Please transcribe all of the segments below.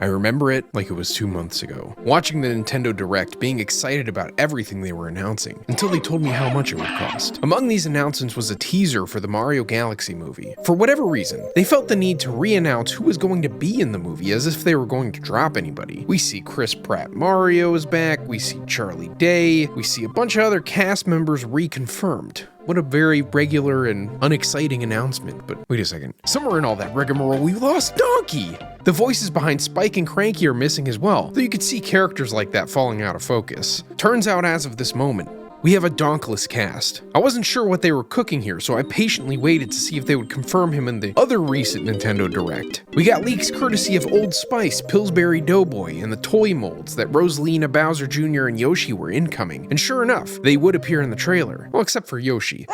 I remember it like it was 2 months ago, watching the Nintendo Direct, being excited about everything they were announcing, until they told me how much it would cost. Among these announcements was a teaser for the Mario Galaxy movie. For whatever reason, they felt the need to re-announce who was going to be in the movie as if they were going to drop anybody. We see Chris Pratt Mario is back, we see Charlie Day, we see a bunch of other cast members reconfirmed. What a very regular and unexciting announcement, but wait a second. Somewhere in all that rigmarole, we lost Donkey! The voices behind Spike and Cranky are missing as well, though you could see characters like that falling out of focus. Turns out as of this moment, we have a donkless cast. I wasn't sure what they were cooking here, so I patiently waited to see if they would confirm him in the other recent Nintendo Direct. We got leaks courtesy of Old Spice, Pillsbury Doughboy, and the toy molds that Rosalina, Bowser Jr., and Yoshi were incoming, and sure enough, they would appear in the trailer. Well, except for Yoshi.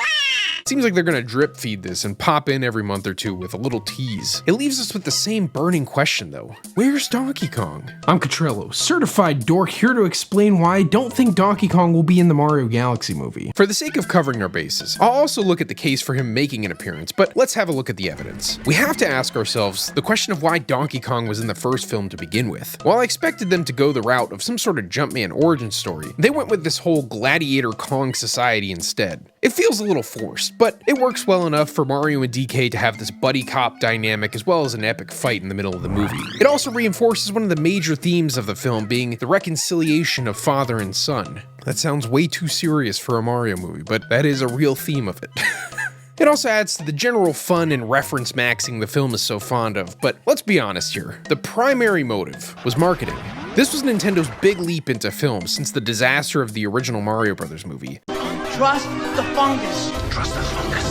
Seems like they're gonna drip feed this and pop in every month or two with a little tease. It leaves us with the same burning question though. Where's Donkey Kong? I'm Cotrello, certified dork, here to explain why I don't think Donkey Kong will be in the Mario Galaxy movie. For the sake of covering our bases, I'll also look at the case for him making an appearance, but let's have a look at the evidence. We have to ask ourselves the question of why Donkey Kong was in the first film to begin with. While I expected them to go the route of some sort of Jumpman origin story, they went with this whole gladiator Kong society instead. It feels a little forced, but it works well enough for Mario and DK to have this buddy cop dynamic as well as an epic fight in the middle of the movie. It also reinforces one of the major themes of the film being the reconciliation of father and son. That sounds way too serious for a Mario movie, but that is a real theme of it. It also adds to the general fun and reference maxing the film is so fond of, but let's be honest here, the primary motive was marketing. This was Nintendo's big leap into film since the disaster of the original Mario Brothers movie. Trust the fungus. Trust the fungus.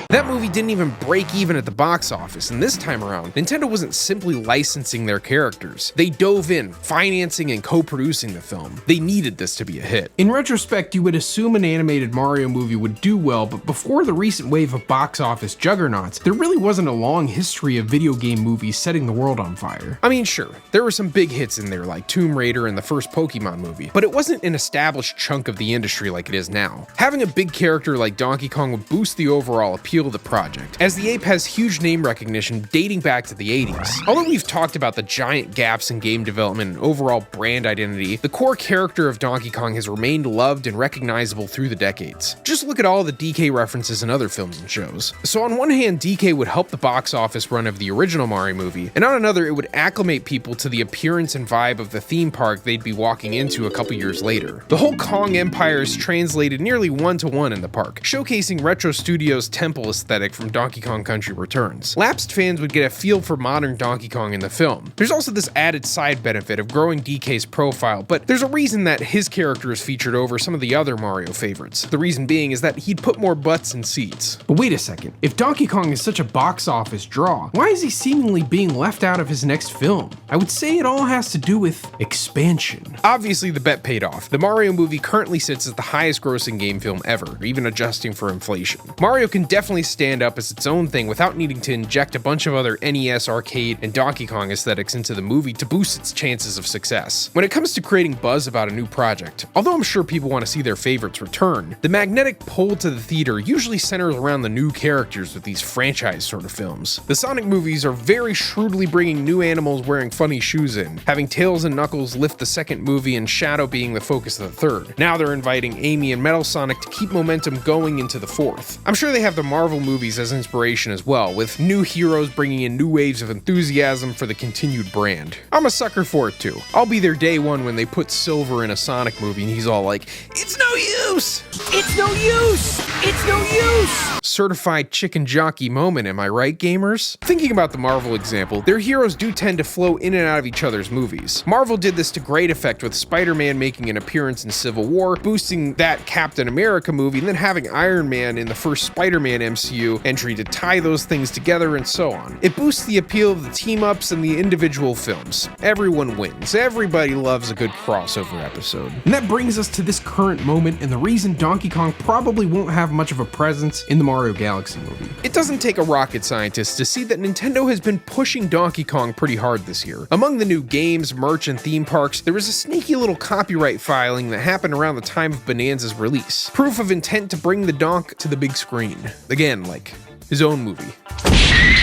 That movie didn't even break even at the box office, and this time around, Nintendo wasn't simply licensing their characters. They dove in, financing and co-producing the film. They needed this to be a hit. In retrospect, you would assume an animated Mario movie would do well, but before the recent wave of box office juggernauts, there really wasn't a long history of video game movies setting the world on fire. I mean, sure, there were some big hits in there like Tomb Raider and the first Pokemon movie, but it wasn't an established chunk of the industry like it is now. Having a big character like Donkey Kong would boost the overall appeal of the project, as the ape has huge name recognition dating back to the 80s. Although we've talked about the giant gaps in game development and overall brand identity, the core character of Donkey Kong has remained loved and recognizable through the decades. Just look at all the DK references in other films and shows. So on one hand, DK would help the box office run of the original Mario movie, and on another, it would acclimate people to the appearance and vibe of the theme park they'd be walking into a couple years later. The whole Kong Empire is translated nearly one-to-one in the park, showcasing Retro Studios' temple aesthetic from Donkey Kong Country Returns. Lapsed fans would get a feel for modern Donkey Kong in the film. There's also this added side benefit of growing DK's profile, but there's a reason that his character is featured over some of the other Mario favorites. The reason being is that he'd put more butts in seats. But wait a second, if Donkey Kong is such a box office draw, why is he seemingly being left out of his next film? I would say it all has to do with expansion. Obviously the bet paid off. The Mario movie currently sits as the highest grossing game film ever, even adjusting for inflation. Mario can definitely stand up as its own thing without needing to inject a bunch of other NES arcade and Donkey Kong aesthetics into the movie to boost its chances of success. When it comes to creating buzz about a new project, although I'm sure people want to see their favorites return, the magnetic pull to the theater usually centers around the new characters with these franchise sort of films. The Sonic movies are very shrewdly bringing new animals wearing funny shoes in, having Tails and Knuckles lift the second movie and Shadow being the focus of the third. Now they're inviting Amy and Metal Sonic to keep momentum going into the fourth. I'm sure they have the Marvel movies as inspiration as well, with new heroes bringing in new waves of enthusiasm for the continued brand. I'm a sucker for it too. I'll be there day one when they put Silver in a Sonic movie and he's all like, "It's no use! It's no use! It's no use!" Certified chicken jockey moment, am I right, gamers? Thinking about the Marvel example, their heroes do tend to flow in and out of each other's movies. Marvel did this to great effect with Spider-Man making an appearance in Civil War, boosting that Captain America movie, and then having Iron Man in the first Spider-Man MCU entry to tie those things together and so on. It boosts the appeal of the team-ups and the individual films. Everyone wins. Everybody loves a good crossover episode. And that brings us to this current moment and the reason Donkey Kong probably won't have much of a presence in the Mario Galaxy movie. It doesn't take a rocket scientist to see that Nintendo has been pushing Donkey Kong pretty hard this year. Among the new games, merch, and theme parks, there was a sneaky little copyright filing that happened around the time of Bonanza's release. Proof of intent to bring the donk to the big screen. Again, like his own movie.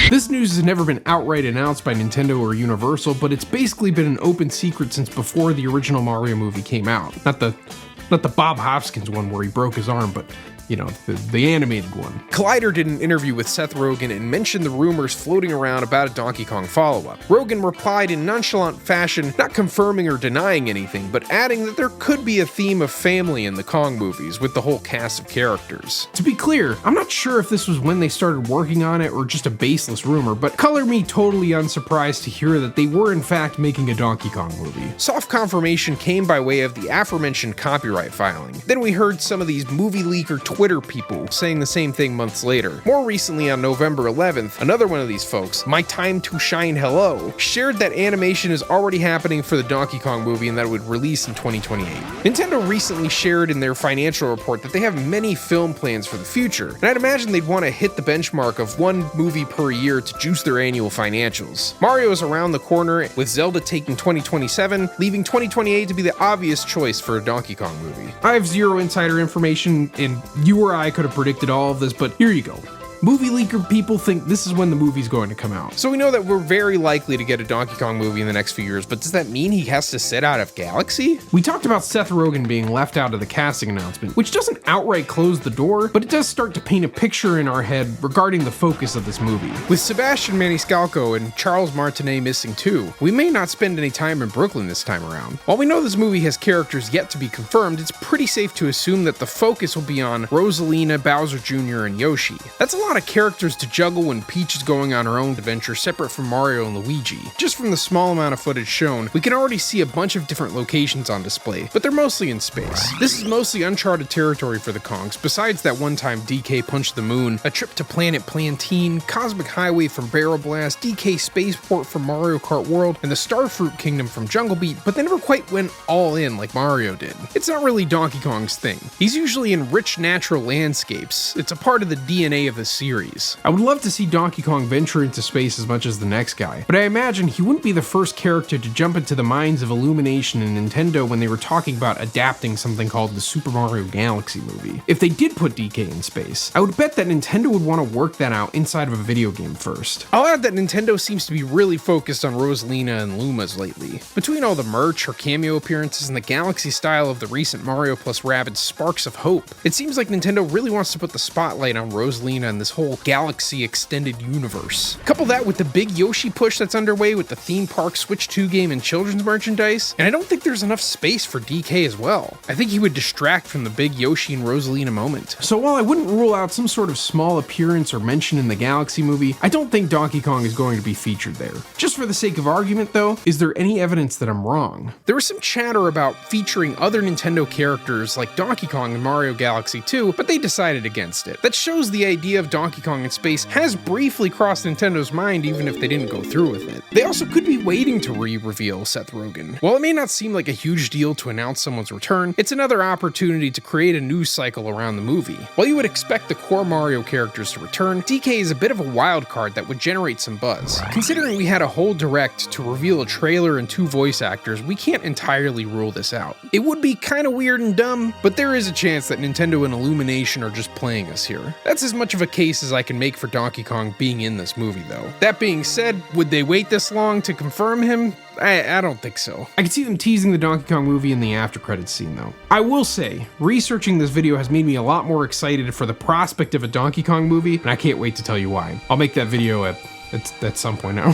This news has never been outright announced by Nintendo or Universal, but it's basically been an open secret since before the original Mario movie came out. Not the Bob Hoskins one where he broke his arm, but you know, the animated one. Collider did an interview with Seth Rogan and mentioned the rumors floating around about a Donkey Kong follow-up. Rogan replied in nonchalant fashion, not confirming or denying anything, but adding that there could be a theme of family in the Kong movies with the whole cast of characters. To be clear, I'm not sure if this was when they started working on it or just a baseless rumor, but color me totally unsurprised to hear that they were in fact making a Donkey Kong movie. Soft confirmation came by way of the aforementioned copyright filing. Then we heard some of these movie leaker Twitter people saying the same thing months later. More recently, on November 11th, another one of these folks, My Time to Shine Hello, shared that animation is already happening for the Donkey Kong movie and that it would release in 2028. Nintendo recently shared in their financial report that they have many film plans for the future, and I'd imagine they'd want to hit the benchmark of one movie per year to juice their annual financials. Mario is around the corner, with Zelda taking 2027, leaving 2028 to be the obvious choice for a Donkey Kong movie. I have zero insider information, and you or I could have predicted all of this, but here you go. Movie leaker people think this is when the movie's going to come out. So we know that we're very likely to get a Donkey Kong movie in the next few years, but does that mean he has to sit out of Galaxy? We talked about Seth Rogan being left out of the casting announcement, which doesn't outright close the door, but it does start to paint a picture in our head regarding the focus of this movie. With Sebastian Maniscalco and Charles Martinet missing too, we may not spend any time in Brooklyn this time around. While we know this movie has characters yet to be confirmed, it's pretty safe to assume that the focus will be on Rosalina, Bowser Jr., and Yoshi. That's a lot of characters to juggle when Peach is going on her own adventure separate from Mario and Luigi. Just from the small amount of footage shown, we can already see a bunch of different locations on display, but they're mostly in space. This is mostly uncharted territory for the Kongs, besides that one-time DK Punch the Moon, a trip to Planet Plantain, Cosmic Highway from Barrel Blast, DK Spaceport from Mario Kart World, and the Starfruit Kingdom from Jungle Beat, but they never quite went all in like Mario did. It's not really Donkey Kong's thing. He's usually in rich natural landscapes. It's a part of the DNA of the series. I would love to see Donkey Kong venture into space as much as the next guy, but I imagine he wouldn't be the first character to jump into the minds of Illumination and Nintendo when they were talking about adapting something called the Super Mario Galaxy movie. If they did put DK in space, I would bet that Nintendo would want to work that out inside of a video game first. I'll add that Nintendo seems to be really focused on Rosalina and Lumas lately. Between all the merch, her cameo appearances, and the Galaxy style of the recent Mario plus Rabbids Sparks of Hope, it seems like Nintendo really wants to put the spotlight on Rosalina and this whole Galaxy extended universe. Couple that with the big Yoshi push that's underway with the theme park Switch 2 game and children's merchandise, and I don't think there's enough space for DK as well. I think he would distract from the big Yoshi and Rosalina moment. So while I wouldn't rule out some sort of small appearance or mention in the Galaxy movie, I don't think Donkey Kong is going to be featured there. Just for the sake of argument though, is there any evidence that I'm wrong? There was some chatter about featuring other Nintendo characters like Donkey Kong in Mario Galaxy 2, but they decided against it. That shows the idea of Donkey Kong in space has briefly crossed Nintendo's mind even if they didn't go through with it. They also could be waiting to re-reveal Seth Rogan. While it may not seem like a huge deal to announce someone's return, it's another opportunity to create a news cycle around the movie. While you would expect the core Mario characters to return, DK is a bit of a wild card that would generate some buzz. Considering we had a whole direct to reveal a trailer and 2 voice actors, we can't entirely rule this out. It would be kinda weird and dumb, but there is a chance that Nintendo and Illumination are just playing us here. That's as much of a case as I can make for Donkey Kong being in this movie though. That being said, would they wait this long to confirm him? I don't think so. I can see them teasing the Donkey Kong movie in the after credits scene though. I will say, researching this video has made me a lot more excited for the prospect of a Donkey Kong movie, and I can't wait to tell you why. I'll make that video at some point now.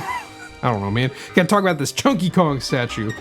I don't know, man. Gotta talk about this Chunky Kong statue.